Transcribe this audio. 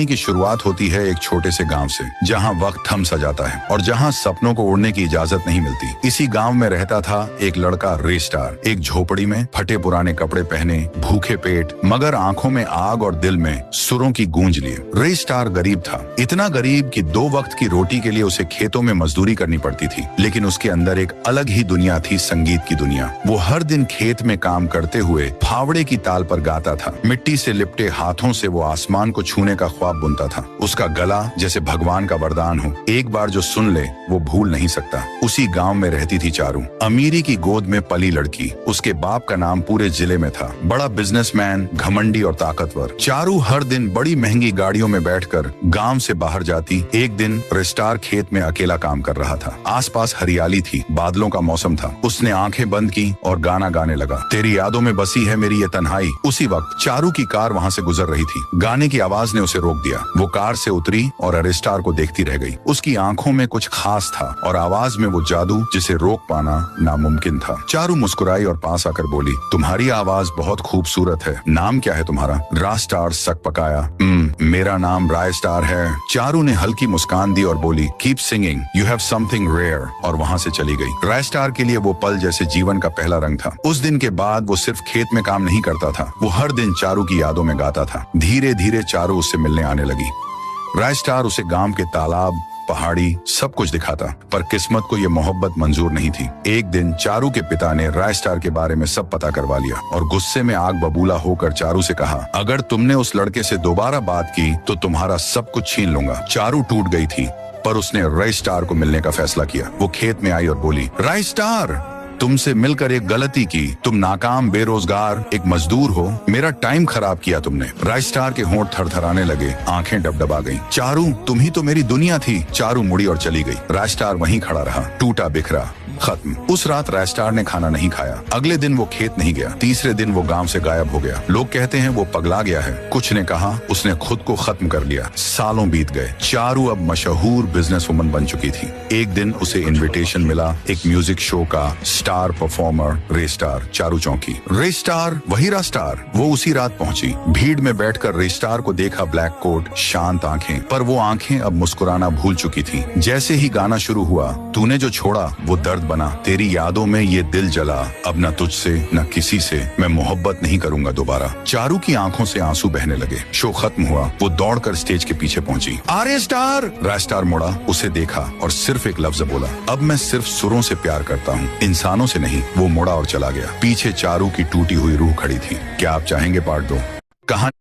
की शुरुआत होती है एक छोटे से गांव से, जहां वक्त थम सा जाता है और जहां सपनों को उड़ने की इजाजत नहीं मिलती। इसी गांव में रहता था एक लड़का रे स्टार, एक झोपड़ी में फटे पुराने कपड़े पहने, भूखे पेट, मगर आंखों में आग और दिल में सुरों की गूंज लिए। रे स्टार गरीब था, इतना गरीब कि 2 वक्त की रोटी के लिए उसे खेतों में मजदूरी करनी पड़ती थी। लेकिन उसके अंदर एक अलग ही दुनिया थी, संगीत की दुनिया। वो हर दिन खेत में काम करते हुए फावड़े की ताल पर गाता था। मिट्टी से लिपटे हाथों से वो आसमान को छूने का ख्वाब बुनता था। उसका गला जैसे भगवान का वरदान हो, एक बार जो सुन ले वो भूल नहीं सकता। उसी गांव में रहती थी चारू, अमीरी की गोद में पली लड़की। उसके बाप का नाम पूरे जिले में था, बड़ा बिजनेसमैन, घमंडी और ताकतवर। चारू हर दिन बड़ी महंगी गाड़ियों में बैठकर गांव से बाहर जाती। एक दिन रेस्टार खेत में अकेला काम कर रहा था। आसपास हरियाली थी, बादलों का मौसम था। उसने आंखें बंद की और गाना गाने लगा, तेरी यादों में बसी है मेरी ये तन्हाई। उसी वक्त चारू की कार वहां से गुजर रही थी। गाने की आवाज ने उसे रोक दिया। वो कार से उतरी और रेस्टार को देखती रह गई। उसकी आंखों में कुछ खास था और आवाज में वो जादू जिसे रोक पाना नामुमकिन था। चारू मुस्कुराई और पास आकर बोली, तुम्हारी आवाज बहुत खूबसूरत है, नाम क्या है तुम्हारा? रास्टार सक पकाया, मेरा नाम राय स्टार है। चारू ने हल्की मुस्कान दी और बोली, keep singing, you have something rare, और वहां से चली गई। राय स्टार के लिए वो पल जैसे जीवन का पहला रंग था। उस दिन के बाद वो सिर्फ खेत में काम नहीं करता था, वो हर दिन चारू की यादों में गाता था। धीरे धीरे चारू उससे मिलने आने लगी। राय स्टार उसे गांव के तालाब, पहाड़ी, सब कुछ दिखाता, पर किस्मत को ये मोहब्बत मंजूर नहीं थी। एक दिन चारू के पिता ने राय स्टार के बारे में सब पता करवा लिया और गुस्से में आग बबूला होकर चारू से कहा, अगर तुमने उस लड़के से दोबारा बात की तो तुम्हारा सब कुछ छीन लूंगा। चारू टूट गई थी, पर उसने राय स्टार को मिलने का फैसला किया। वो खेत में आई और बोली, राय स्टार, तुमसे मिलकर एक गलती की। तुम नाकाम, बेरोजगार, एक मजदूर हो। मेरा टाइम खराब किया तुमने। राय स्टार के होंठ थरथराने लगे, आंखें डबडबा गईं। चारू, तुम ही तो मेरी दुनिया थी। चारू मुड़ी और चली गई। राय स्टार वहीं खड़ा रहा, टूटा बिखरा, खत्म। उस रात राय स्टार ने खाना नहीं खाया। अगले दिन वो खेत नहीं गया। तीसरे दिन वो गांव से गायब हो गया। लोग कहते हैं वो पगला गया है। कुछ ने कहा उसने खुद को खत्म कर लिया। सालों बीत गए। चारू अब मशहूर बिजनेस वुमन बन चुकी थी। एक दिन उसे इन्विटेशन मिला एक म्यूजिक शो का। स्टार परफॉर्मर रे स्टार, चारू चौंकी। रे स्टार, वही रा स्टार। वो उसी रात पहुंची। भीड़ में बैठकर रे स्टार को देखा, ब्लैक कोट, शांत आंखें, पर वो आंखें अब मुस्कुराना भूल चुकी थी। जैसे ही गाना शुरू हुआ, तूने जो छोड़ा वो दर्द बना, तेरी यादों में ये दिल जला, अब न तुझसे न किसी से मैं मोहब्बत नहीं करूंगा दोबारा। चारू की आंखों से आंसू बहने लगे। शो खत्म हुआ। वो दौड़कर स्टेज के पीछे पहुंची। आरे स्टार! राय स्टार मुड़ा, उसे देखा और सिर्फ एक लफ्ज बोला, अब मैं सिर्फ सुरों से प्यार करता हूँ, इंसानों से नहीं। वो मुड़ा और चला गया। पीछे चारू की टूटी हुई रूह खड़ी थी। क्या आप चाहेंगे पार्ट 2? कहानी